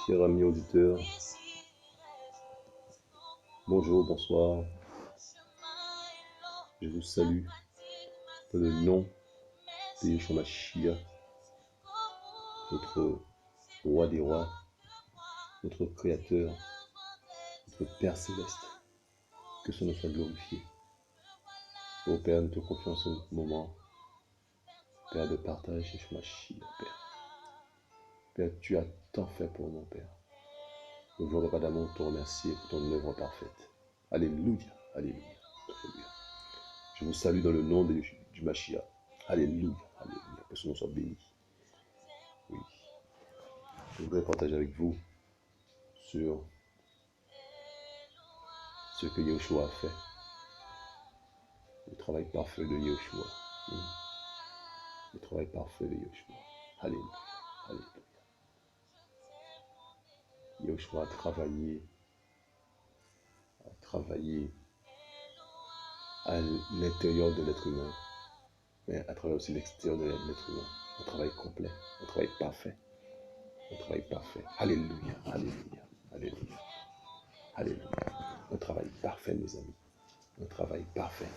Chers amis auditeurs, bonjour, bonsoir. Je vous salue dans le nom de Yeshua Mashiach, notre roi des rois, notre créateur, notre Père céleste. Que son nom soit glorifié. Ô Père, nous te confions en ce moment, Père de partage, Yeshua Mashiach, Père. Père, tu as tant fait pour nous, Père. Nous voulons pas d'amour te remercier pour ton œuvre parfaite. Alléluia, alléluia, alléluia. Je vous salue dans le nom du Mashiach. Alléluia, alléluia. Que son nom soit béni. Oui. Je voudrais partager avec vous sur ce que Yeshua a fait. Le travail parfait de Yeshua. Oui. Le travail parfait de Yeshua. Alléluia, alléluia. Yeshua a travaillé à l'intérieur de l'être humain, mais à travers aussi l'extérieur de l'être humain. Un travail complet, un travail parfait. Un travail parfait. Alléluia, alléluia, alléluia, alléluia. Un travail parfait, mes amis. Un travail parfait.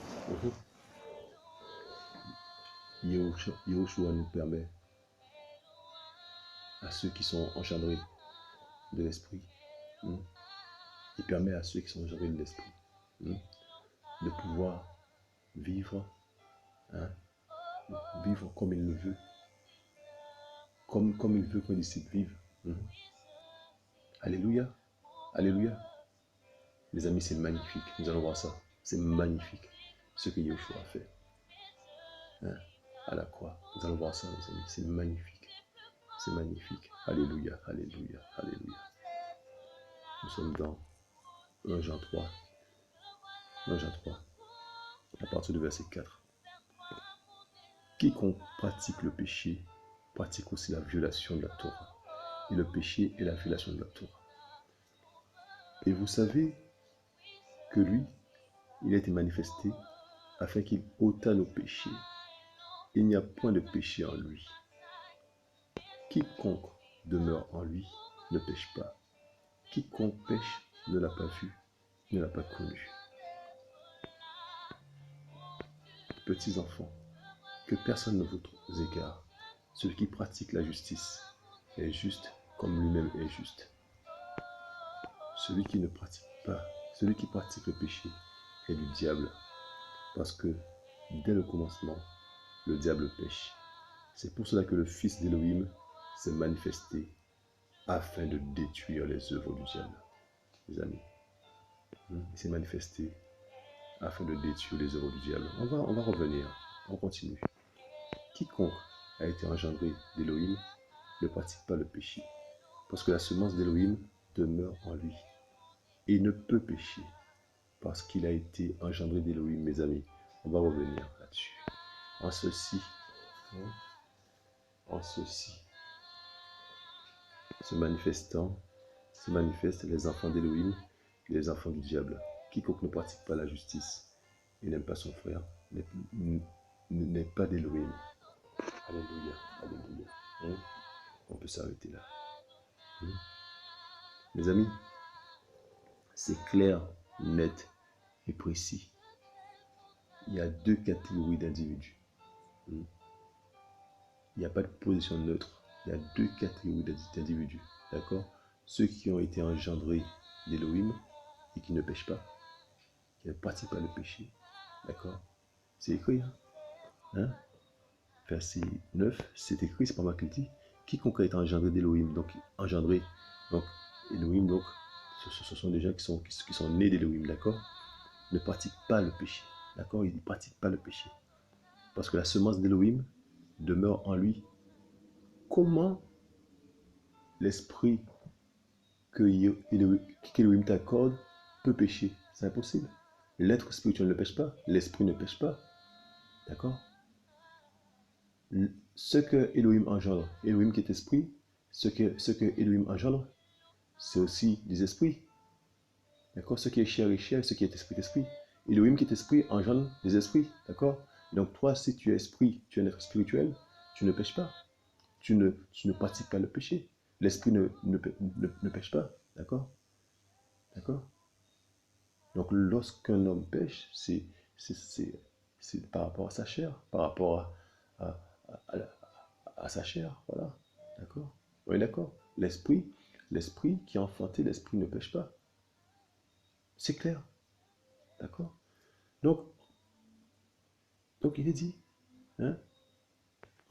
Yeshua nous permet, à ceux qui sont engendrés de l'esprit, il permet à ceux qui sont engendrés de l'esprit de pouvoir vivre, vivre comme il le veut, comme il veut qu'un disciple vive. Alléluia, alléluia. Les amis, c'est magnifique. Nous allons voir ça. C'est magnifique ce que Yeshua a fait à la croix. Nous allons voir ça, mes amis. C'est magnifique. C'est magnifique. Alléluia, alléluia, alléluia. Nous sommes dans 1 Jean 3. 1 Jean 3. À partir du verset 4. Quiconque pratique le péché pratique aussi la violation de la Torah. Et le péché est la violation de la Torah. Et vous savez que lui, il a été manifesté afin qu'il ôtât nos péchés. Il n'y a point de péché en lui. Quiconque demeure en lui ne pêche pas. Quiconque pêche ne l'a pas vu, ne l'a pas connu. Petits enfants, que personne ne vous égare. Celui qui pratique la justice est juste comme lui-même est juste. Celui qui pratique le péché est du diable, parce que dès le commencement, le diable pêche. C'est pour cela que le Fils d'Élohim s'est manifesté afin de détruire les œuvres du diable. Les amis, il s'est manifesté afin de détruire les œuvres du diable. On va revenir, on continue. Quiconque a été engendré d'Élohim ne pratique pas le péché, parce que la semence d'Élohim demeure en lui. Et il ne peut pécher, parce qu'il a été engendré d'Élohim, mes amis. On va revenir là-dessus. En ceci, se manifestent les enfants d'Élohim et les enfants du diable. Quiconque ne pratique pas la justice et n'aime pas son frère n'est pas d'Élohim. Alléluia, alléluia. On peut s'arrêter là. Mes amis, c'est clair, net et précis. Il y a deux catégories d'individus. Il n'y a pas de position neutre. Il y a deux catégories d'individus. D'accord? Ceux qui ont été engendrés d'Élohim et qui ne pêchent pas, qui ne pratiquent pas le péché. D'accord? C'est écrit. Verset 9, c'est écrit, c'est pas moi qui le dis. Quiconque a été engendré d'Élohim, donc engendré, donc Élohim, donc ce sont des gens qui sont nés d'Élohim, d'accord? Ne pratiquent pas le péché. D'accord? Ils ne pratiquent pas le péché. Parce que la semence d'Élohim demeure en lui. Comment l'esprit qu'Élohim t'accorde peut pécher? C'est impossible. L'être spirituel ne pêche pas. L'esprit ne pêche pas. D'accord? Ce que Élohim engendre, Élohim qui est esprit, ce que Élohim engendre, c'est aussi des esprits. D'accord? Ce qui est chair est chair, ce qui est esprit est esprit. Élohim qui est esprit engendre des esprits. D'accord? Donc toi, si tu es esprit, tu es un être spirituel, tu ne pêches pas. Tu ne pratiques pas le péché. l'esprit ne pêche pas. D'accord? D'accord? Donc lorsqu'un homme pêche, c'est par rapport à sa chair, par rapport à, à, à- à sa chair. Voilà. D'accord? Oui, d'accord. L'esprit qui a enfanté, l'esprit ne pêche pas. C'est clair. D'accord? Donc, donc il est dit, hein,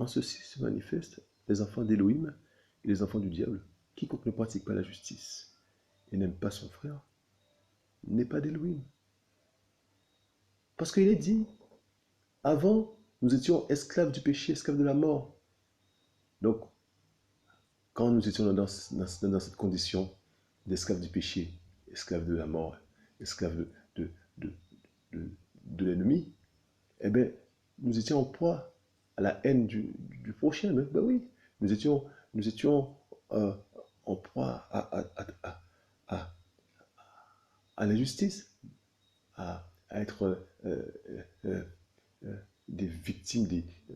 en ceci se manifestent les enfants d'Élohim et les enfants du diable. Quiconque ne pratique pas la justice et n'aime pas son frère n'est pas d'Élohim. Parce qu'il est dit, avant, nous étions esclaves du péché, esclaves de la mort. Donc, quand nous étions dans cette condition d'esclaves du péché, esclaves de la mort, esclaves de, de, de, de l'ennemi, eh bien, nous étions en proie à la haine du prochain. Ben oui, nous étions euh, en proie à, à l'injustice, à être euh, euh, des victimes.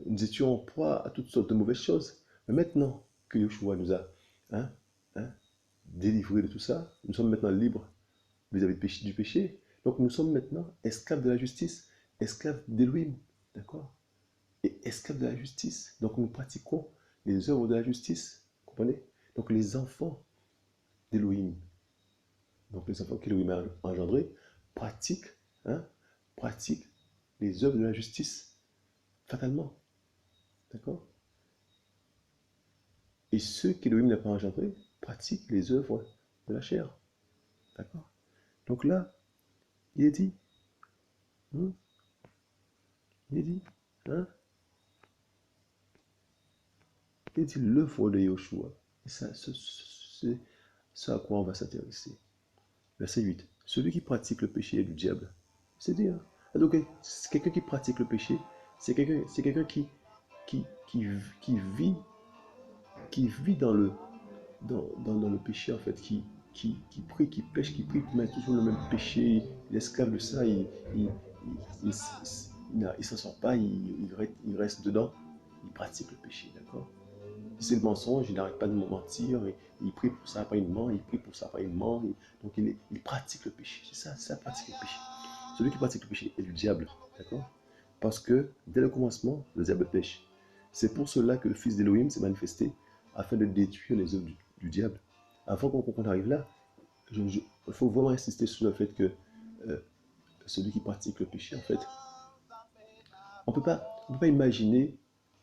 Nous étions en proie à toutes sortes de mauvaises choses. Mais maintenant que Yeshua nous a hein, hein, délivrés de tout ça, nous sommes maintenant libres vis-à-vis du péché. Donc nous sommes maintenant esclaves de la justice, esclaves d'Élohim. D'accord? Et esclaves de la justice. Donc nous pratiquons les œuvres de la justice. Vous comprenez? Donc les enfants d'Élohim, donc les enfants qu'Élohim a engendrés, pratiquent, hein, pratiquent les œuvres de la justice, fatalement. D'accord? Et ceux qu'Élohim n'a pas engendrés pratiquent les œuvres de la chair. D'accord? Donc là, il est dit, hein, il est dit, hein, il est dit l'œuvre de Yahushua. Et ça, c'est ce à quoi on va s'intéresser. Verset 8. Celui qui pratique le péché est du diable. C'est dit, hein? Donc, quelqu'un qui pratique le péché, c'est quelqu'un qui, qui, qui vit, qui vit dans le péché, en fait, qui prie, qui pêche, qui prie, mais toujours le même péché, il est esclave de ça, il, il s'en sort pas, il reste dedans, il pratique le péché, d'accord? C'est le mensonge, il n'arrête pas de mentir, il prie pour ça, après il ment, il prie pour ça, après il ment, donc il pratique le péché, c'est ça, pratique le péché. Celui qui pratique le péché est du diable, d'accord? Parce que dès le commencement, le diable pêche. C'est pour cela que le Fils d'Élohim s'est manifesté afin de détruire les œuvres du diable. Avant qu'on arrive là, il faut vraiment insister sur le fait que euh, celui qui pratique le péché, en fait, on ne peut pas imaginer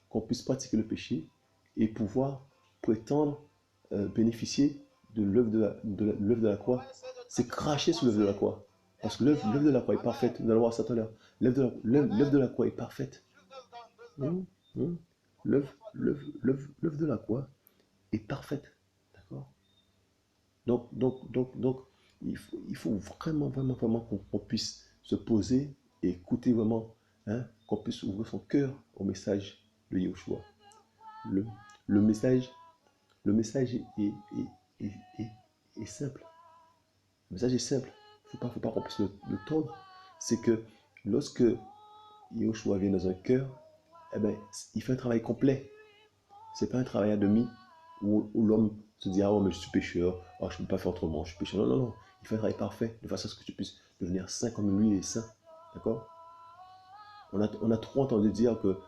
qu'on puisse pratiquer le péché et pouvoir prétendre bénéficier de l'œuvre de la croix. C'est cracher sur l'œuvre de la croix. Parce que l'œuvre de la croix est parfaite. Nous allons voir ça tout à l'heure. L'œuvre de la croix est parfaite. Hum, hum. L'œuvre de la croix est parfaite. D'accord? Donc, il faut vraiment, vraiment, vraiment qu'on puisse se poser et écouter vraiment, hein, qu'on puisse ouvrir son cœur au message de Yahushua. Le, le message, le message est simple. Le message est simple. Faut pas qu'on puisse le tordre. C'est que lorsque Yahushua vient dans un cœur, eh ben, il fait un travail complet. C'est pas un travail à demi où l'homme se dit, ah ouais, mais je suis pécheur, oh, je ne peux pas faire autrement, je suis pécheur. Non, non, non. Il fait un travail parfait de façon à ce que tu puisses devenir saint comme lui est saint. D'accord? On a trop entendu dire que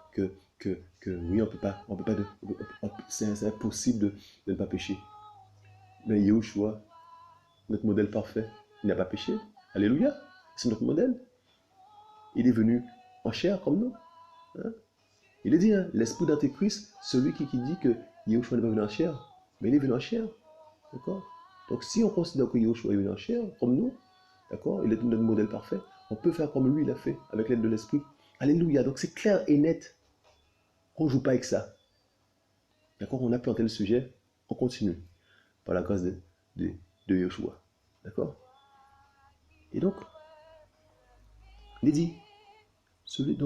oui, on peut pas c'est impossible de ne pas pécher. Mais Yahushua, notre modèle parfait, il n'a pas péché. Alléluia. C'est notre modèle. Il est venu en chair comme nous. Hein? Il est dit, hein, l'esprit d'Antéchrist, celui qui dit que Yahushua n'est pas venu en chair, mais il est venu en chair. D'accord? Donc si on considère que Yahushua est venu en chair, comme nous, d'accord, il est notre modèle parfait, on peut faire comme lui, il a fait, avec l'aide de l'esprit. Alléluia. Donc c'est clair et net. On ne joue pas avec ça. D'accord? On a planté le sujet, on continue. Par la grâce de Yahushua. D'accord? Et donc, il est dit, celui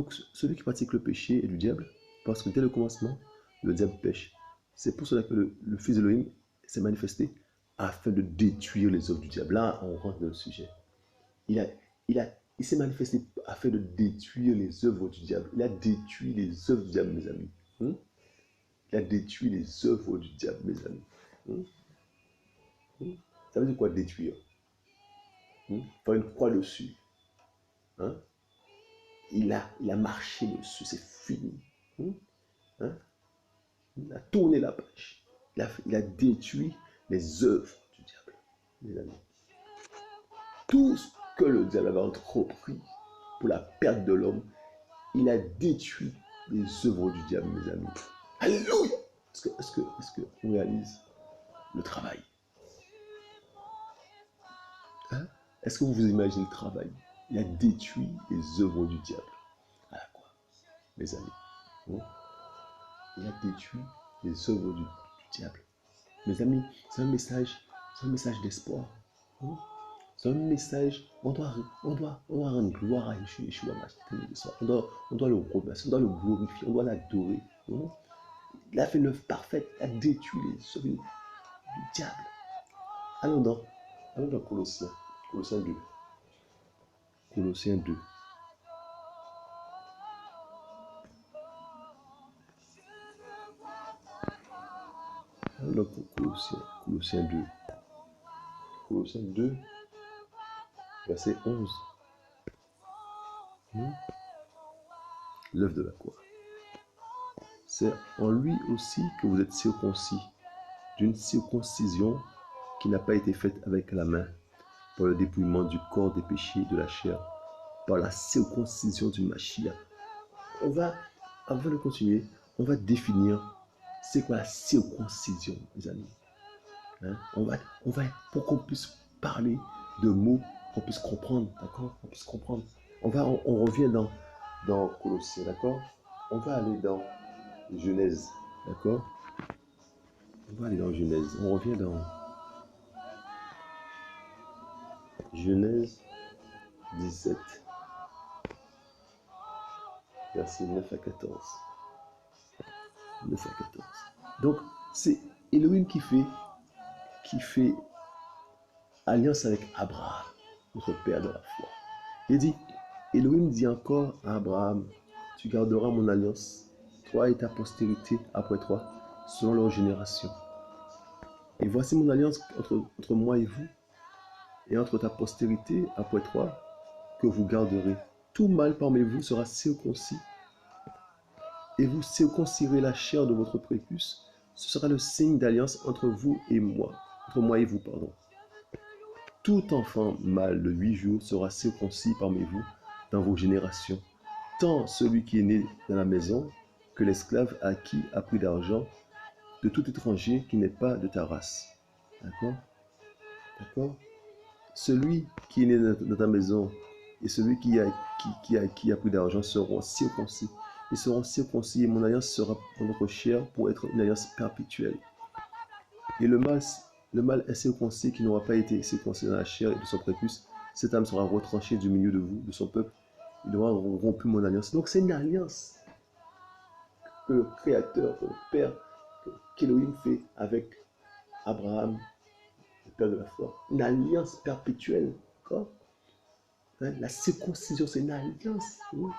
qui pratique le péché est du diable, parce que dès le commencement, le diable pêche. C'est pour cela que le Fils d'Élohim s'est manifesté afin de détruire les œuvres du diable. Là, on rentre dans le sujet. Il s'est manifesté afin de détruire les œuvres du diable. Il a détruit les œuvres du diable, mes amis. Il a détruit les œuvres du diable, mes amis. Hum, hum. Ça veut dire quoi détruire? Faire une croix dessus. Hein? Il a marché dessus, c'est fini. Hum, hein? Il a tourné la page. Il a détruit les œuvres du diable, mes amis. Tout ce que le diable avait entrepris pour la perte de l'homme, il a détruit les œuvres du diable, mes amis. Alléluia! Est-ce qu'on réalise le travail? Hein? Est-ce que vous vous imaginez le travail? Il a détruit les œuvres du diable. Voilà quoi, mes amis. Bon. Il a détruit les œuvres du diable. Mes amis, c'est un message d'espoir. Hein? C'est un message, on doit rendre gloire à Yeshua Mashiach. On doit le remercier, on doit le glorifier, on doit l'adorer. Hein? Il a fait l'œuvre parfaite, il a détruit les œuvres du diable. Allons dans Colossiens 2. Colossiens 2. Allons dans Colossiens 2. Colossiens 2, verset 11. L'œuvre de la croix. C'est en lui aussi que vous êtes circoncis, d'une circoncision qui n'a pas été faite avec la main, par le dépouillement du corps des péchés de la chair, par la circoncision du Mashiach. Avant de continuer, on va définir c'est quoi la circoncision, mes amis. Hein? On va, pour qu'on puisse parler de mots, qu'on puisse comprendre, d'accord? Qu'on puisse comprendre. On revient dans Colossiens, d'accord? On va aller dans Genèse, d'accord? On va aller dans Genèse. On revient dans Genèse 17, versets 9 à 14. 9 à 14. Donc, c'est Elohim qui fait alliance avec Abraham, notre père de la foi. Il dit, Elohim dit encore à Abraham, tu garderas mon alliance, toi et ta postérité après toi, selon leur génération. Et voici mon alliance entre moi et vous, et entre ta postérité après toi, que vous garderez. Tout mâle parmi vous sera circoncis, et vous circoncirez la chair de votre prépuce. Ce sera le signe d'alliance entre vous et moi, entre moi et vous, pardon. Tout enfant mâle de 8 jours sera circoncis parmi vous dans vos générations, tant celui qui est né dans la maison que l'esclave acquis à prix d'argent de tout étranger qui n'est pas de ta race. D'accord? D'accord? Celui qui est né dans ta maison et celui qui a acquis à prix d'argent seront circoncis. Ils seront circoncis et mon alliance sera dans votre chair pour être une alliance perpétuelle. Et le mâle incirconcis qui n'aura pas été circoncis dans la chair et de son prépuce, cette âme sera retranchée du milieu de vous, de son peuple. Il aura rompu mon alliance. Donc c'est une alliance que le Créateur, que le Père, qu'Élohim fait avec Abraham, le Père de la foi. Une alliance perpétuelle. D'accord? Hein? La circoncision, c'est une alliance. Oui.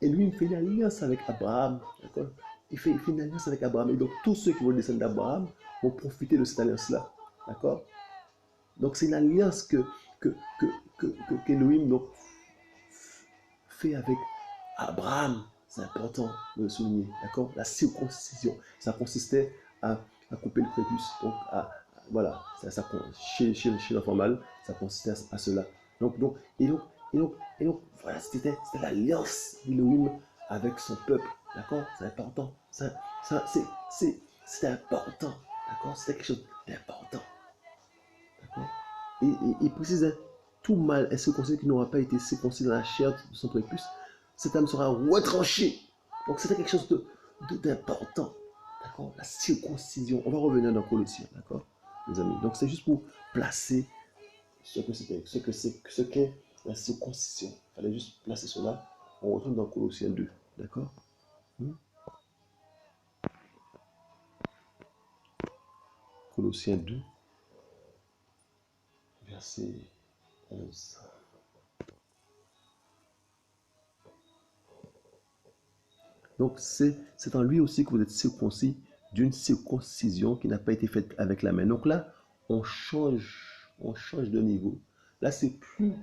Et lui, il fait une alliance avec Abraham. D'accord? Il fait une alliance avec Abraham. Et donc, tous ceux qui vont descendre d'Abraham vont profiter de cette alliance-là. D'accord? Donc, c'est une alliance qu'Élohim fait avec Abraham. C'est important de le souligner. D'accord? La circoncision. Ça consistait à couper le prépuce. Donc, voilà. Chez l'enfant mâle, ça consistait à cela. Donc, voilà, c'était l'alliance d'Élohim avec son peuple. D'accord? C'est important. C'est important. D'accord? C'était quelque chose d'important. D'accord? Et il précisait, tout mâle est circoncis qui n'aura pas été circoncis dans la chair de son prépuce, cette âme sera retranchée. Donc c'était quelque chose d'important. D'accord? La circoncision. On va revenir dans Colossiens. D'accord? Les amis. Donc c'est juste pour placer ce qu'est la circoncision. Il fallait juste placer cela. On retourne dans Colossiens 2. D'accord? Colossiens 2, verset 11. Donc c'est en lui aussi que vous êtes circoncis d'une circoncision qui n'a pas été faite avec la main. Donc là, on change de niveau. Là, c'est plus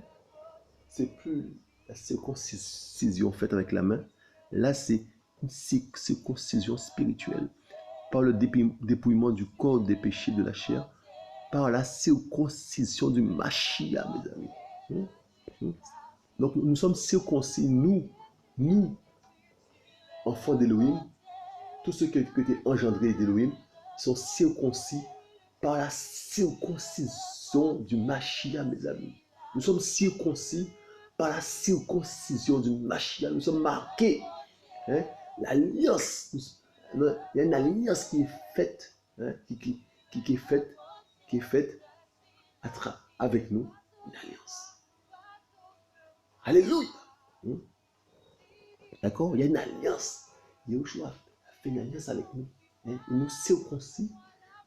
la circoncision faite avec la main. Là, c'est une circoncision spirituelle par le dépouillement du corps des péchés de la chair, par la circoncision du Mashiach, mes amis. Donc nous sommes circoncis, nous, enfants d'Élohim, tous ceux qui ont été engendrés d'Élohim sont circoncis par la circoncision du Mashiach, mes amis. Nous sommes circoncis par la circoncision du Mashiach. Nous sommes marqués. Hein, l'alliance, il y a une alliance qui est faite, hein, qui est faite avec nous, une alliance. Alléluia. D'accord? Il y a une alliance. Yahushua a fait une alliance avec nous. Hein? Il nous circoncis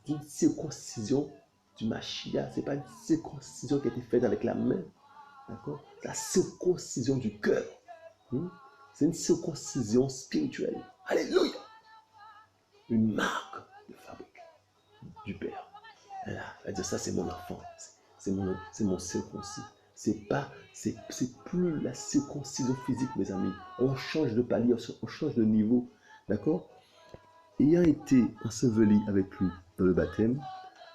d'une circoncision du Mashiach. Ce n'est pas une circoncision qui a été faite avec la main. D'accord? La circoncision du cœur. C'est une circoncision spirituelle. Alléluia. Une marque de fabrique du Père. Elle va dire ça, c'est mon enfant. C'est mon circoncis. C'est plus la circoncision physique, mes amis. On change de palier, on change de niveau. D'accord? Ayant été enseveli avec lui dans le baptême,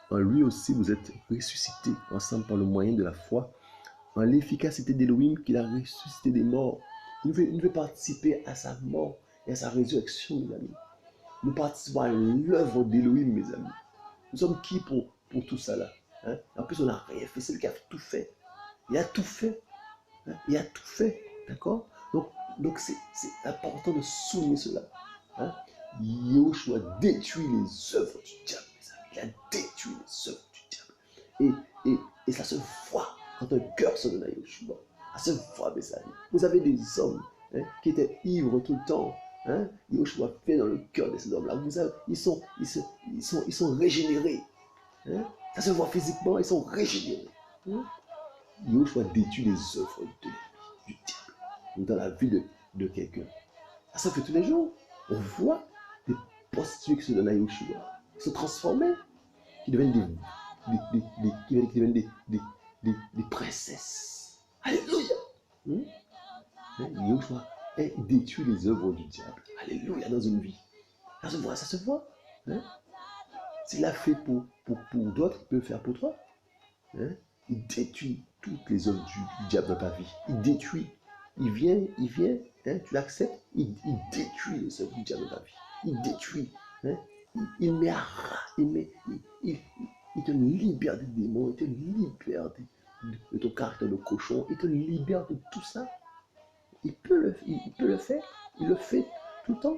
en lui aussi vous êtes ressuscités ensemble par le moyen de la foi, en l'efficacité d'Élohim qu'il a ressuscité des morts. Il nous fait participer à sa mort et à sa résurrection, mes amis. Nous participons à l'œuvre d'Élohim, mes amis. Nous sommes qui pour tout ça là, hein? En plus, on n'a rien fait. C'est lui qui a tout fait. Il a tout fait. Hein? Il a tout fait. D'accord? Donc c'est important de souligner cela. Hein? Yahushua détruit les œuvres du diable, mes amis. Il a détruit les œuvres du diable. Et ça se voit quand un cœur se donne à Yahushua. Ça se voit, mes amis. Vous avez des hommes, hein, qui étaient ivres tout le temps. Hein? Yahushua fait dans le cœur de ces hommes-là. Ils sont régénérés. Hein? Ça se voit physiquement, ils sont régénérés. Hein? Yahushua détruit les œuvres de l'ennemi, du diable, dans la vie de quelqu'un. Ça se fait tous les jours. On voit des prostituées qui se donnent à Yahushua, qui se transforment, qui deviennent des princesses. Alléluia. Yahushua détruit les œuvres du diable. Alléluia, dans une vie. Ça se voit. Hein? S'il l'a fait pour d'autres, il peut le faire pour toi. Hein? Il détruit toutes les œuvres du diable dans ta vie. Il détruit. Il vient, hein? Tu l'acceptes, il détruit les œuvres du diable dans ta vie. Il détruit. Hein? Il met à ras. Il te libère des démons, il te libère de ton caractère de cochon, il te libère de tout ça. Il peut le faire. Il le fait tout le temps.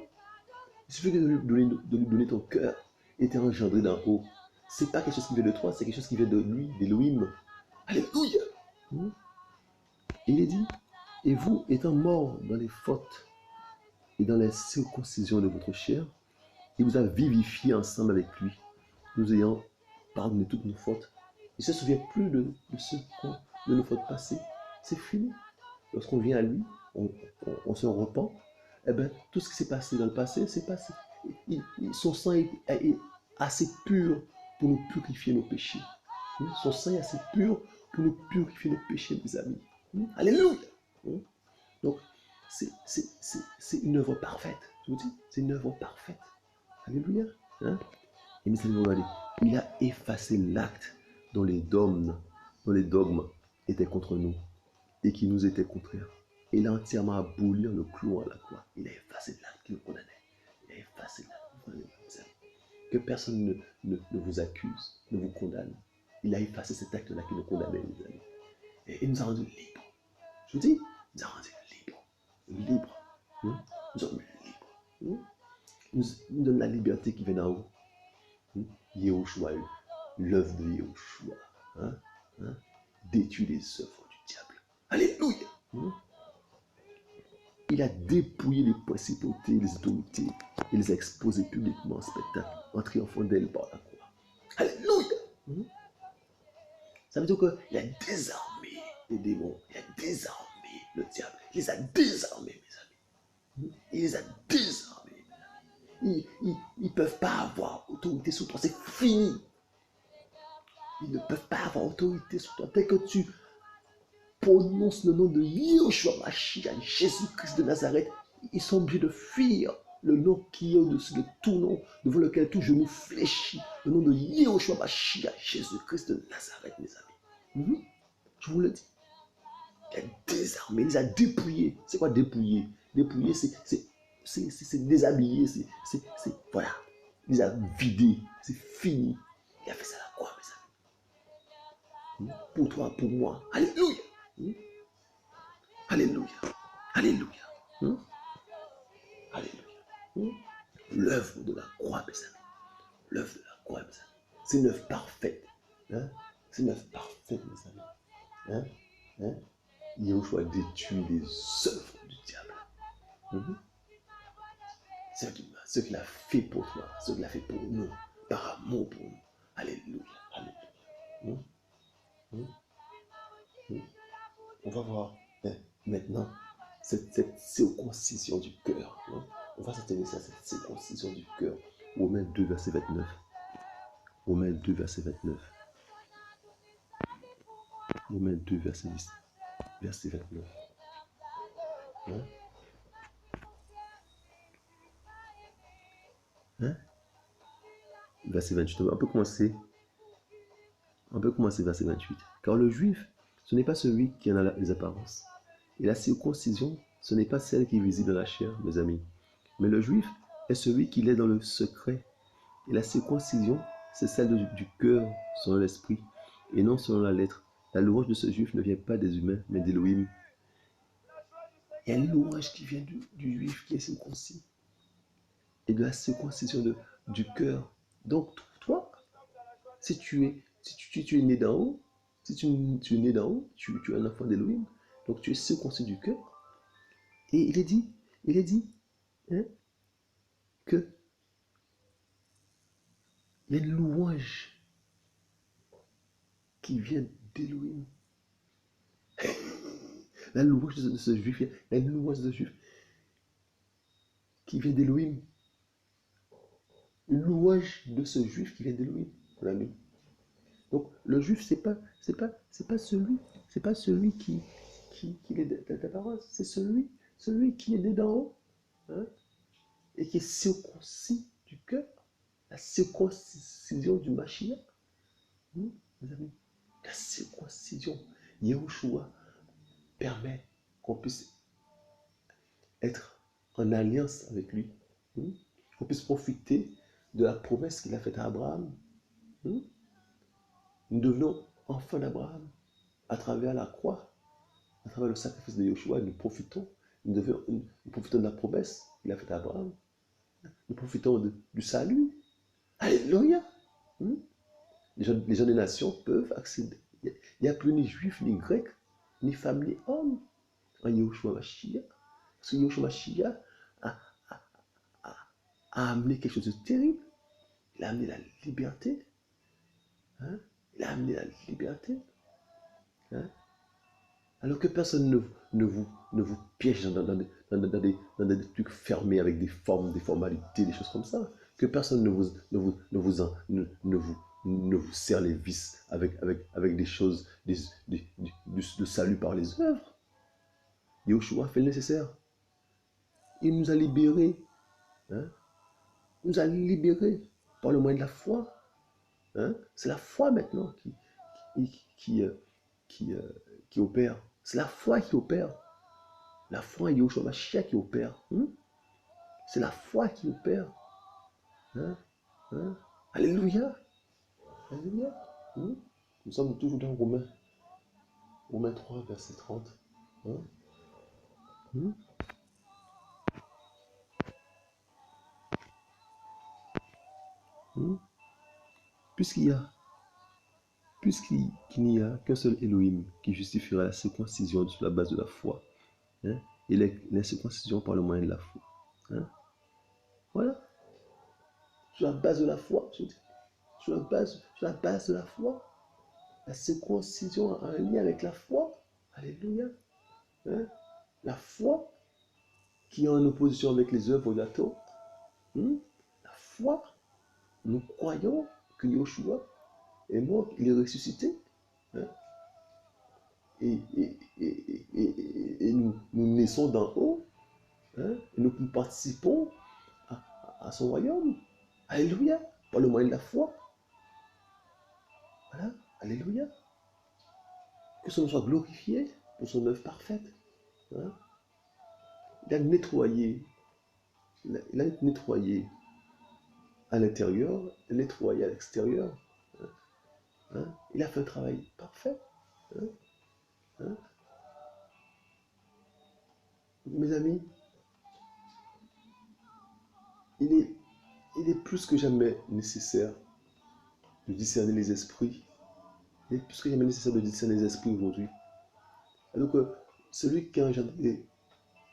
Il suffit de lui donner ton cœur et t'es engendré d'en haut. C'est pas quelque chose qui vient de toi, c'est quelque chose qui vient de lui, d'Élohim. Alléluia. Il est dit, et vous, étant morts dans les fautes et dans les circoncisions de votre chair, il vous a vivifié ensemble avec lui, nous ayant pardonné toutes nos fautes. Il ne se souvient plus de nos fautes passées. C'est fini. Lorsqu'on vient à lui, on se repent. Eh bien, tout ce qui s'est passé dans le passé, c'est passé. Son sang est assez pur pour nous purifier nos péchés. Son sang est assez pur pour nous purifier nos péchés, mes amis. Alléluia. Donc, c'est une œuvre parfaite. Je vous dis, c'est une œuvre parfaite. Alléluia. Et mes amis, regardez, il a effacé l'acte dont les dogmes étaient contre nous et qui nous étaient contraires. Il a entièrement aboli en le clouant à la croix. Il a effacé l'acte qui nous condamnait. Il a effacé l'acte. Que personne ne vous accuse, ne vous condamne. Il a effacé cet acte-là qui nous condamnait, mes amis. Et il nous a rendus libres. Je vous dis, il nous a rendus libres. Libres. Nous sommes libres. Il nous donne la liberté qui vient d'en haut. Yahushua, l'œuvre de Yahushua, détruit les œuvres du diable. Alléluia. Il a dépouillé les principautés, les autorités, et les a exposées publiquement en spectacle, en triomphant d'elles par la croix. Alléluia. Ça veut dire qu'il a désarmé les démons, il a désarmé le diable, il les a désarmés, mes amis. Il les a désarmés, mes amis. Ils peuvent pas avoir autorité sur toi. C'est fini. Ils ne peuvent pas avoir autorité sur toi. Dès que tu prononces le nom de Yahushua Mashiach, Jésus-Christ de Nazareth, ils sont obligés de fuir le nom qui est au-dessus de tout nom, devant lequel tout genou fléchit. Le nom de Yahushua Mashiach, Jésus-Christ de Nazareth, mes amis. Je vous le dis. Il a désarmé, il les a dépouillés. C'est quoi dépouiller? Dépouiller, c'est déshabiller. Voilà. Il les a vidés. C'est fini. Il a fait ça à la croix, mes amis. Pour toi, pour moi. Alléluia. Alléluia. Alléluia. Alléluia. L'œuvre de la croix, mes amis. L'œuvre de la croix, mes amis. C'est une œuvre parfaite. C'est une œuvre parfaite, mes amis. Yahushua détruit les œuvres du diable. Ce qu'il a fait pour toi, ce qu'il a fait pour nous, par amour pour nous. Alléluia. Alléluia. On va voir maintenant cette circoncision du cœur. On va s'intéresser à cette circoncision du cœur. Romains 2, verset 29. Romains 2, verset 29. Romains 2, verset 29. Verset 28. On peut commencer verset 28. Car le juif, ce n'est pas celui qui en a les apparences. Et la circoncision, ce n'est pas celle qui est visible dans la chair, mes amis. Mais le juif est celui qui l'est dans le secret. Et la circoncision, c'est celle du cœur, selon l'esprit, et non selon la lettre. La louange de ce juif ne vient pas des humains, mais d'Élohim. Il y a une louange qui vient du juif qui est circoncis. Et de la circoncision du cœur. Donc, toi, si tu es né d'en haut, si tu es né d'en haut, tu es un enfant d'Élohim, donc tu es circoncis du cœur. Et il est dit que il y a une louange qui vient d'Élohim. La louange de ce juif, il y a une louange de ce juif qui vient d'Élohim. Une louange de ce juif qui vient d'Élohim, mon ami. Donc le juif, c'est pas celui qui est d'apparence, c'est celui qui est né d'en haut, et qui est circoncis du cœur, la circoncision du Mashiach. Mes amis, la circoncision, Yahushua permet qu'on puisse être en alliance avec lui, qu'on puisse profiter de la promesse qu'il a faite à Abraham. Nous devenons enfants d'Abraham à travers la croix, à travers le sacrifice de Yahushua. Nous profitons de la promesse qu'il a faite à Abraham. Nous profitons du salut. Alléluia. Les gens des nations peuvent accéder. Il n'y a plus ni juif, ni grec, ni femme, ni homme en Yahushua Mashiach. Parce que Yahushua Mashiach a amené quelque chose de terrible. Il a amené la liberté. Il a amené la liberté. Alors que personne ne vous piège dans des trucs fermés avec des formes, des formalités, des choses comme ça. Que personne ne vous serre les vis avec des choses, de salut par les œuvres. Yahushua fait le nécessaire. Il nous a libérés. Il nous a libérés par le moyen de la foi. C'est la foi maintenant qui opère. C'est la foi qui opère. La foi en Yahushua Mashiach qui opère. C'est la foi qui opère. Alléluia. Alléluia. Nous sommes toujours dans Romains 3, verset 30. Puisqu'il n'y a qu'un seul Elohim qui justifiera la circoncision sur la base de la foi, et la circoncision par le moyen de la foi. Voilà. Sur la base de la foi, sur la base de la foi, la circoncision a un lien avec la foi. Alléluia. La foi qui est en opposition avec les œuvres de la Torah. foi, nous croyons que Yahushua est mort, il est ressuscité. Hein, et nous naissons d'en haut. Hein, et nous participons à son royaume. Alléluia. Par le moyen de la foi. Voilà. Alléluia. Que son nom soit glorifié pour son œuvre parfaite. Hein. Il a nettoyé. Il a nettoyé à l'intérieur, nettoyé à l'extérieur. Hein. Il a fait un travail parfait. Hein. Hein. Mes amis, il est plus que jamais nécessaire de discerner les esprits. Il est plus que jamais nécessaire de discerner les esprits aujourd'hui. Donc, celui qui a engendré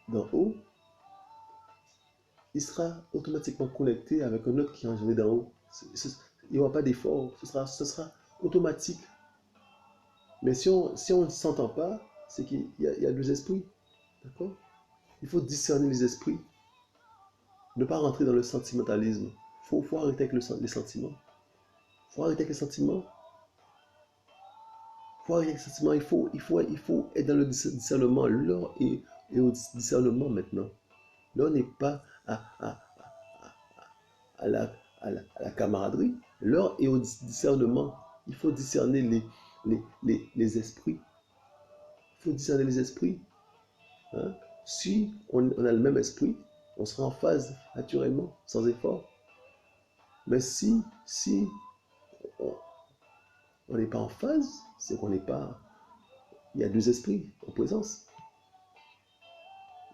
d'en haut, il sera automatiquement connecté avec un autre qui a engendré d'en haut. Il n'y aura pas d'effort, ce sera automatique. Mais si on ne s'entend pas, c'est qu'il y a deux esprits. D'accord? Il faut discerner les esprits. Ne pas rentrer dans le sentimentalisme. Il faut arrêter avec les sentiments. Il faut arrêter avec les sentiments. Il faut être dans le discernement. L'heure est au discernement maintenant. L'heure n'est pas à la camaraderie. L'heure est au discernement. Il faut discerner les esprits. Il faut discerner les esprits. Hein? Si on a le même esprit, on sera en phase naturellement, sans effort. Mais si on n'est pas en phase, c'est qu'on n'est pas... Il y a deux esprits en présence.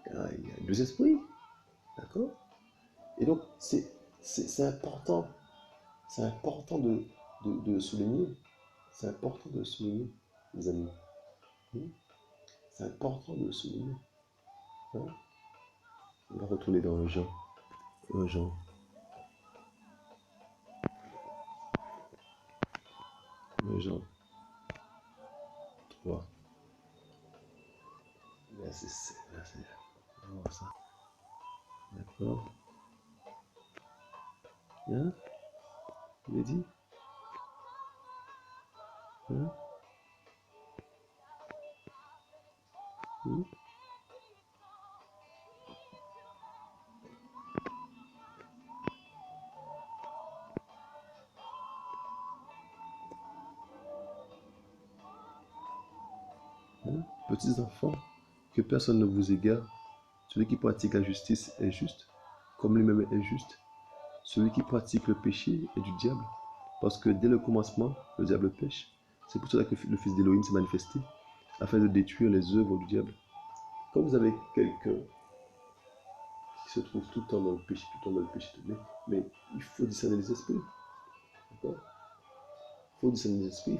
Il y a deux esprits. D'accord? Et donc, c'est important. C'est important de souligner. C'est important de souligner, les amis. C'est important de souligner. Hein? On va retourner dans Jean. Jean. Jean 3. Verset 7. On va voir ça. D'accord? Hein? Il est dit? Hein? Petits enfants, que personne ne vous égare. Celui qui pratique la justice est juste, comme lui-même est juste. Celui qui pratique le péché est du diable, parce que dès le commencement, le diable pêche. C'est pour cela que le Fils d'Élohim s'est manifesté, afin de détruire les œuvres du diable. Quand vous avez quelqu'un qui se trouve tout le temps dans le péché, mais il faut discerner les esprits. D'accord? Il faut discerner les esprits,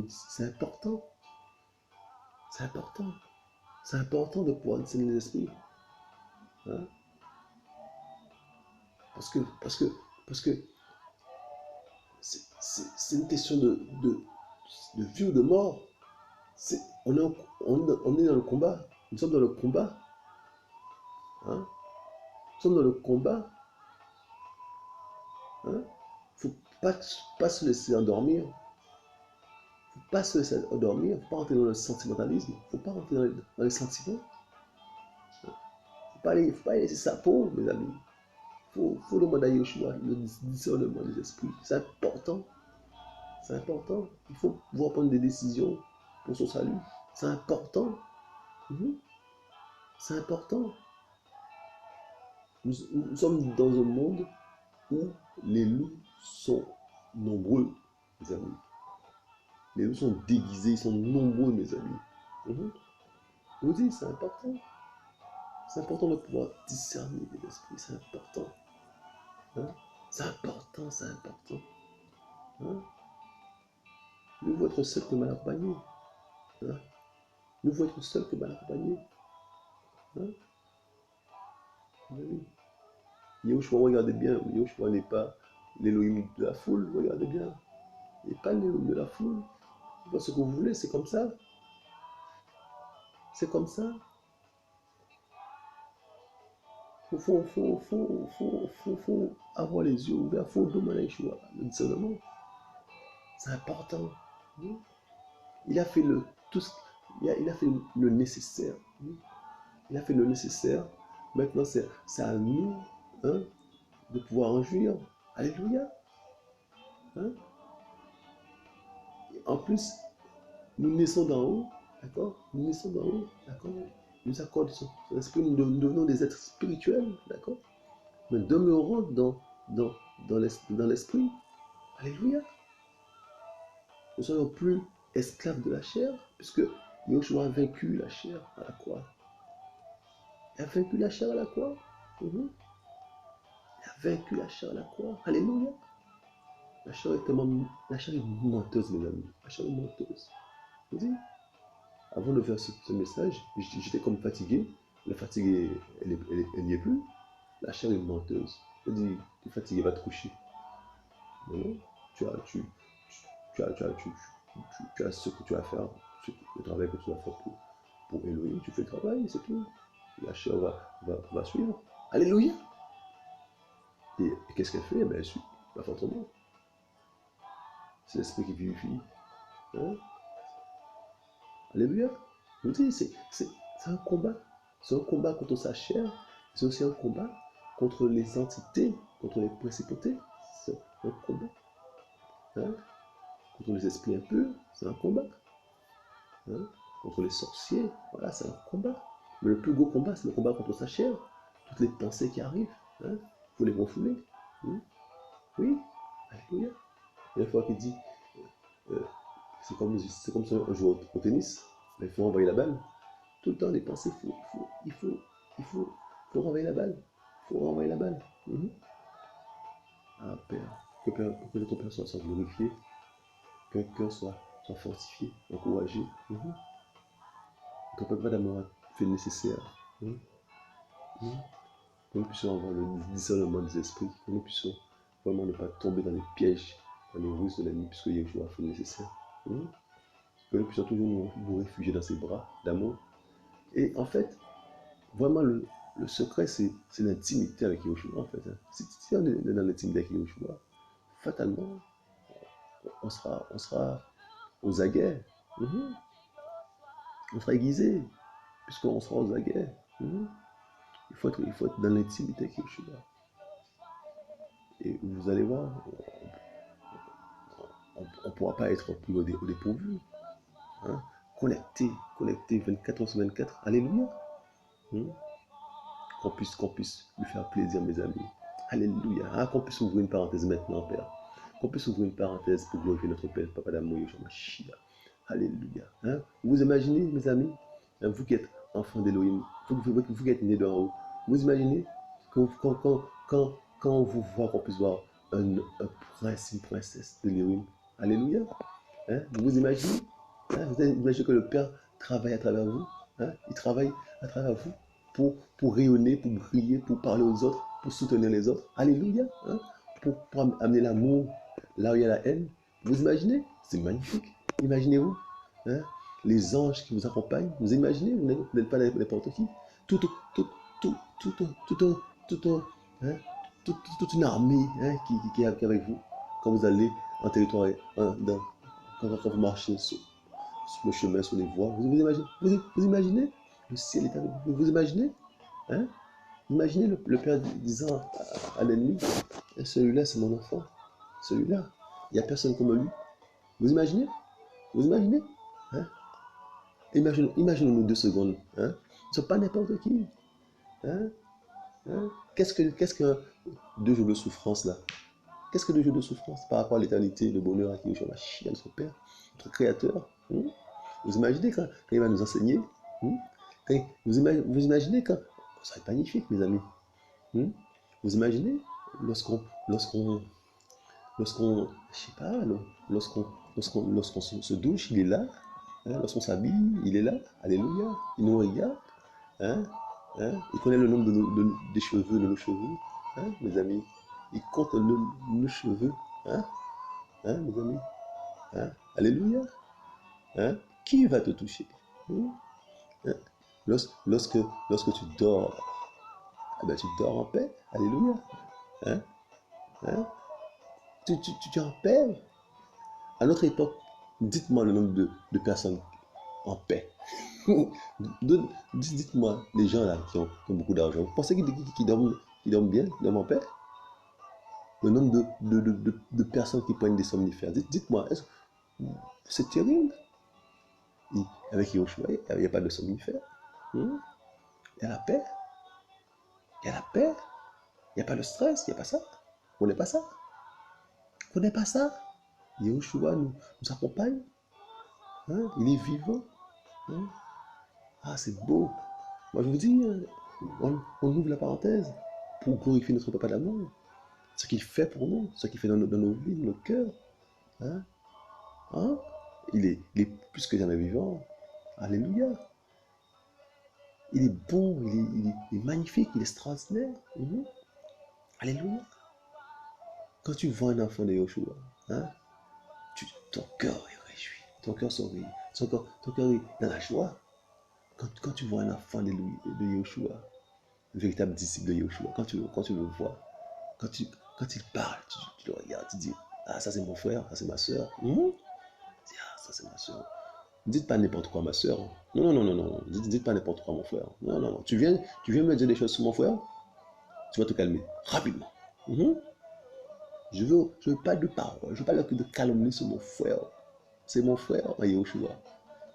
c'est important. C'est important. C'est important de pouvoir discerner les esprits. Hein? Parce que c'est une question de vie ou de mort. On est dans le combat. Nous sommes dans le combat. Hein? Nous sommes dans le combat. Hein? Il ne faut pas se laisser endormir. Il ne faut pas se laisser endormir. Il ne faut pas rentrer dans le sentimentalisme. Il ne faut pas rentrer dans les sentiments. Il ne faut pas laisser sa peau, mes amis. Il faut demander à Yeshua le discernement des esprits. C'est important. C'est important. Il faut pouvoir prendre des décisions pour son salut. C'est important. C'est important. Nous sommes dans un monde où les loups sont nombreux, mes amis. Les loups sont déguisés, ils sont nombreux, mes amis. Je vous dis, c'est important. C'est important de pouvoir discerner les esprits, c'est important. Hein? C'est important, c'est important. Hein? Nous voulons être seuls que mal accompagnés. Hein? Nous voulons être seuls que mal accompagnés. Hein? Oui. Yahushua, regardez bien, Yahushua n'est pas l'Élohim de la foule, regardez bien. Il n'est pas l'Élohim de la foule. C'est pas ce que vous voulez, c'est comme ça. C'est comme ça. Faut avoir les yeux ouverts, faut demander le discernement. C'est important. Hmm. Il a fait tout il a fait le nécessaire. Hmm. Il a fait le nécessaire. Maintenant, c'est à nous, hein, de pouvoir en jouir. Alléluia. Hein. En plus, nous naissons d'en haut, d'accord? Nous naissons d'en haut, d'accord? Il nous accorde son esprit, nous devenons des êtres spirituels, d'accord? Mais demeurons dans, dans l'esprit. Alléluia. Nous ne soyons plus esclaves de la chair, puisque Yahushua a vaincu la chair à la croix. Il a vaincu la chair à la croix. Il a vaincu la chair à la croix. Alléluia. La chair est menteuse, mes amis. La chair est menteuse. Vous dites, avant de faire ce message, j'étais comme fatigué. La fatigue, elle n'y est plus. La chair est menteuse. Je dis, tu es fatigué, va te coucher. Mais non, tu as, tu, tu as ce que tu as à faire, le travail que tu dois faire pour Elohim, tu fais le travail, c'est tout. La chair va suivre. Alléluia. Et qu'est-ce qu'elle fait? Ben, elle suit, pas fortement. C'est l'esprit qui vivifie. Hein? Alléluia. Je vous dis, c'est un combat. C'est un combat contre sa chair. C'est aussi un combat contre les entités, contre les principautés. C'est un combat. Hein? Contre les esprits impurs, c'est un combat. Hein? Contre les sorciers, voilà, c'est un combat. Mais le plus gros combat, c'est le combat contre sa chair. Toutes les pensées qui arrivent, hein? Il faut les refouler. Hein? Oui, alléluia. Il y a une fois qu'il dit, euh, c'est comme si on joue au tennis, mais il faut envoyer la balle. Tout le temps, les pensées, il faut renvoyer la balle. Il faut renvoyer la balle. Ah, Père, que ton Père soit glorifié, qu'un cœur soit fortifié, encouragé. Ton Papa d'amour a fait le nécessaire. Que nous puissions avoir le discernement des esprits, que nous puissions vraiment ne pas tomber dans les pièges, dans les ruses de l'ennemi, puisque Yeshua a fait le nécessaire. Que nous puissions toujours nous réfugier dans ses bras d'amour. Et en fait, vraiment, le secret, c'est l'intimité avec Yeshua, en fait. Si on est dans l'intimité avec Yeshua, fatalement, on sera aux aguets. On sera aiguisé, puisqu'on sera aux aguets. Il faut être dans l'intimité avec Yeshua. Et vous allez voir, on ne pourra pas être plus au dépourvu. Hein? Connecté 24 heures sur 24. Alléluia. Qu'on puisse lui faire plaisir, mes amis. Alléluia. Ah, qu'on puisse ouvrir une parenthèse maintenant, Père. Qu'on puisse ouvrir une parenthèse pour glorifier notre Père, Papa d'amour, Yeshua Mashiach. Alléluia. Hein? Vous imaginez, mes amis, hein, vous qui êtes enfant d'Elohim, vous qui êtes né d'en haut, vous imaginez quand on vous voit, qu'on puisse voir un prince, une princesse d'Elohim. Alléluia. Hein? Vous imaginez, hein? Vous imaginez que le Père travaille à travers vous. Hein? Il travaille à travers vous pour rayonner, pour briller, pour parler aux autres, pour soutenir les autres. Alléluia. Hein? Pour amener l'amour là où il y a la haine. Vous imaginez? C'est magnifique. Imaginez-vous, hein? Les anges qui vous accompagnent. Vous imaginez? Vous n'êtes pas n'importe qui. Tout, hein? Toute une armée, hein, qui est avec vous quand vous allez en territoire, hein, quand vous marchez sur le chemin, sur les voies. Vous imaginez? Le ciel est avec vous. Vous imaginez? Hein? Imaginez le Père disant à l'ennemi, celui-là c'est mon enfant. Celui-là, il n'y a personne comme lui. Vous imaginez? Vous imaginez? Hein? Imaginons-nous 2 secondes. Hein? Nous ne sommes pas n'importe qui. Hein? Hein? Qu'est-ce que 2 jours de souffrance là? Qu'est-ce que 2 jours de souffrance par rapport à l'éternité, le bonheur à qui Yeshua Mashiach, notre Père, notre Créateur? Vous imaginez quand il va nous enseigner? Vous imaginez quand... Ça va être magnifique, mes amis. Vous imaginez lorsqu'on, je sais pas, lorsqu'on se douche, il est là. Hein, lorsqu'on s'habille, il est là. Alléluia. Il nous regarde. Hein, il connaît le nombre des cheveux, de nos cheveux. Hein, mes amis. Il compte nos cheveux. Hein, mes amis. Hein, alléluia. Hein, qui va te toucher? Hein, lorsque tu dors, eh ben, tu dors en paix. Alléluia. Hein? Hein? Tu es en paix. À notre époque, dites-moi le nombre de personnes en paix. Dites-moi, les gens là qui ont beaucoup d'argent, vous pensez qu'ils dorment bien, qu'ils dorment en paix? Le nombre de personnes qui prennent des somnifères, dites-moi, c'est terrible. Avec Yoshua, il n'y a pas de somnifère. Il y a la paix. Il y a la paix. Il n'y a pas de stress. Il n'y a pas ça. On n'est pas ça. On n'est pas ça. Yoshua nous accompagne. Hein? Il est vivant. Hein? Ah, c'est beau. Moi, je vous dis, on ouvre la parenthèse pour glorifier notre Papa d'amour. Ce qu'il fait pour nous, ce qu'il fait dans nos vies, dans nos cœurs. Hein? Hein? Il est plus que jamais vivant. Alléluia. Il est bon, il est magnifique, il est extraordinaire. Alléluia. Quand tu vois un enfant de Yoshua, hein, ton cœur est réjoui, ton cœur sourit, ton cœur est dans la joie. Quand tu vois un enfant de Yoshua, un véritable disciple de Yoshua, quand tu le vois, quand il parle, tu le regardes, tu dis, ah, ça c'est mon frère, ça c'est ma soeur. Ah, ça c'est ma soeur. Dites pas n'importe quoi, ma soeur. Non, non, non, non, non. Dites pas n'importe quoi, mon frère. Non, non, non. Tu viens me dire des choses sur mon frère, tu vas te calmer rapidement. Je veux pas de paroles, je veux pas de calomnie sur mon frère. C'est mon frère, Yahushua.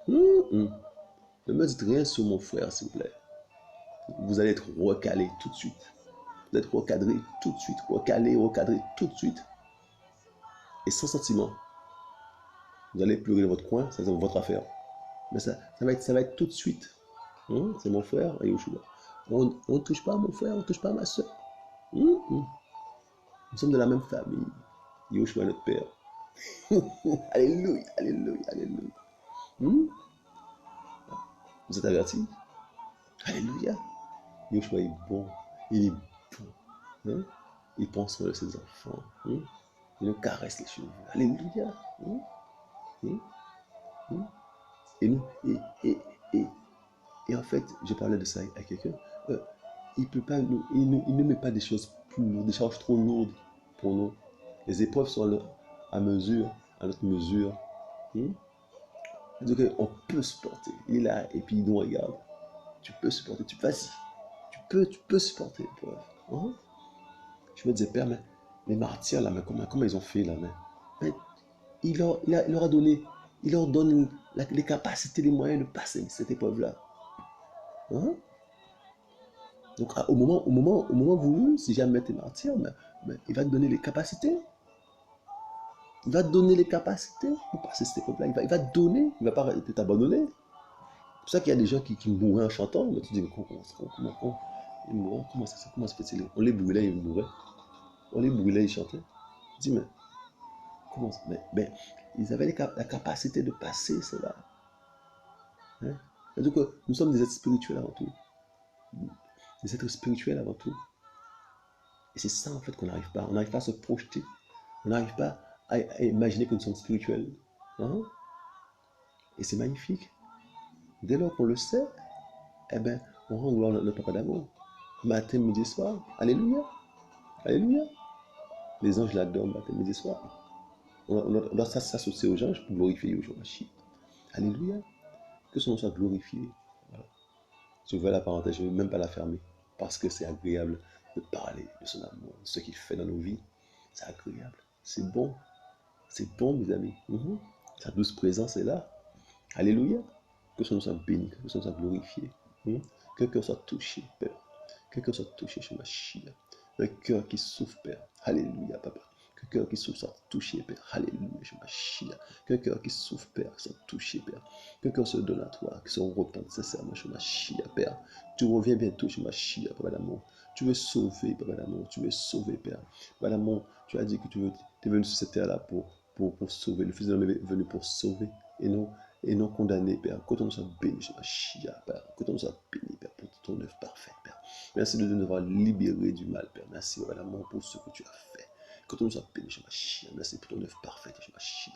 Ne me dites rien sur mon frère, s'il vous plaît. Vous allez être recalé tout de suite. Vous allez être recadré tout de suite. Recadré tout de suite. Et sans sentiment. Vous allez pleurer dans votre coin, ça c'est votre affaire. Mais ça va être tout de suite. C'est mon frère, Yahushua. On ne touche pas à mon frère, on ne touche pas à ma soeur. Nous sommes de la même famille. Yahushua notre Père. Alléluia, alléluia, alléluia. Vous êtes avertis? Alléluia. Yahushua est bon. Il est bon. Il prend soin de ses enfants. Il nous caresse les cheveux. Alléluia. Et nous, et en fait, je parlais de ça à quelqu'un. Il ne met pas des choses plus lourdes, des charges trop lourdes pour nous. Les épreuves sont à mesure, à notre mesure. Donc, on peut supporter. Il est là et puis il nous regarde. Tu peux supporter, vas-y. Tu peux supporter l'épreuve. Je me disais, Père, mais les martyrs là, mais comment ils ont fait là, mais il leur donne les capacités, les moyens de passer cette épreuve-là. Donc au moment voulu, si jamais tu es martyr, mais il va te donner les capacités. Il va te donner les capacités pour passer cette épreuve-là. Il va te donner, il ne va pas t'abandonner. C'est pour ça qu'il y a des gens qui mourraient en chantant. Mais tu dis, mais comment se fait-il? On les brûlait, ils mouraient. On les brûlait, ils chantaient. Je dis, mais comment ça? Mais ils avaient la capacité de passer cela. C'est-à-dire que nous sommes des êtres spirituels avant tout. Des êtres spirituels avant tout. Et c'est ça en fait qu'on n'arrive pas. On n'arrive pas à se projeter. On n'arrive pas à imaginer que nous sommes spirituels. Et c'est magnifique. Dès lors qu'on le sait, eh ben, on rend gloire à notre Papa d'amour. Matin, midi, soir. Alléluia. Alléluia. Les anges l'adorent matin, midi, soir. On doit s'associer aux anges pour glorifier Yeshua. Alléluia. Que son nom soit glorifié. Voilà. Je vais la parenthèse, je ne vais même pas la fermer. Parce que c'est agréable de parler de son amour, de ce qu'il fait dans nos vies. C'est agréable. C'est bon. C'est bon, mes amis. Sa douce présence est là. Alléluia. Que son nom soit béni, que son nom soit glorifié. Que le cœur soit touché, Père. Que le cœur soit touché chez ma chia. Un cœur qui souffre, Père. Alléluia, Papa. Que le cœur qui souffre soit touché, Père. Alléluia, chez ma chia. Que le cœur qui souffre, Père, soit touché, Père. Que le cœur se donne à toi, que se repente sincèrement chez ma chia, Père. Tu reviens bientôt chez ma chia, Papa d'amour. Tu veux sauver, Papa d'amour. Tu veux sauver, Père. Papa d'amour, tu as dit que tu es venu sur cette terre-là pour sauver. Le Fils de l'homme est venu pour sauver et non condamner, Père. Que ton nom soit béni, chez ma chia, Père. Que ton nom soit béni, Père, pour ton œuvre parfaite, Père. Merci de nous avoir libérés du mal, Père. Merci, Papa d'amour, pour ce que tu as fait. Que ton nom soit béni, chez ma chia. Merci pour ton œuvre parfaite, chez ma chia.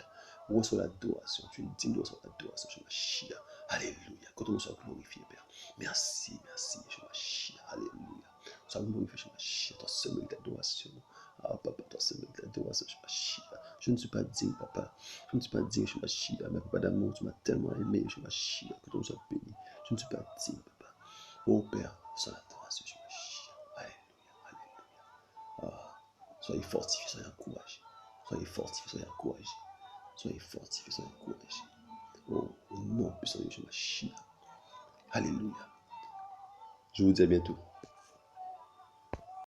Reçois l'adoration. Tu es digne de recevoir l'adoration, chez ma chia. Alléluia. Que ton nom soit glorifié, Père. Merci, chez ma chia. Alléluia. Ça me fait Shemashia, toi seul mérite l'adoration. Ah, papa, toi seul mérite l'adoration, Shemashia. Je ne suis pas digne, papa. Je ne suis pas digne, Shemashia. Mais papa d'amour, tu m'as tellement aimé, Shemashia, que ton soit béni. Je ne suis pas digne, papa. Oh Père, sois l'adoration, Shemashia. Alléluia, alléluia. Ah, soyez fortifiés, soyez encouragés. Soyez fortifiés, soyez encouragés. Soyez fortifiés, soyez encouragés. Oh, au nom puissant de Shemashia. Alléluia. Je vous dis à bientôt.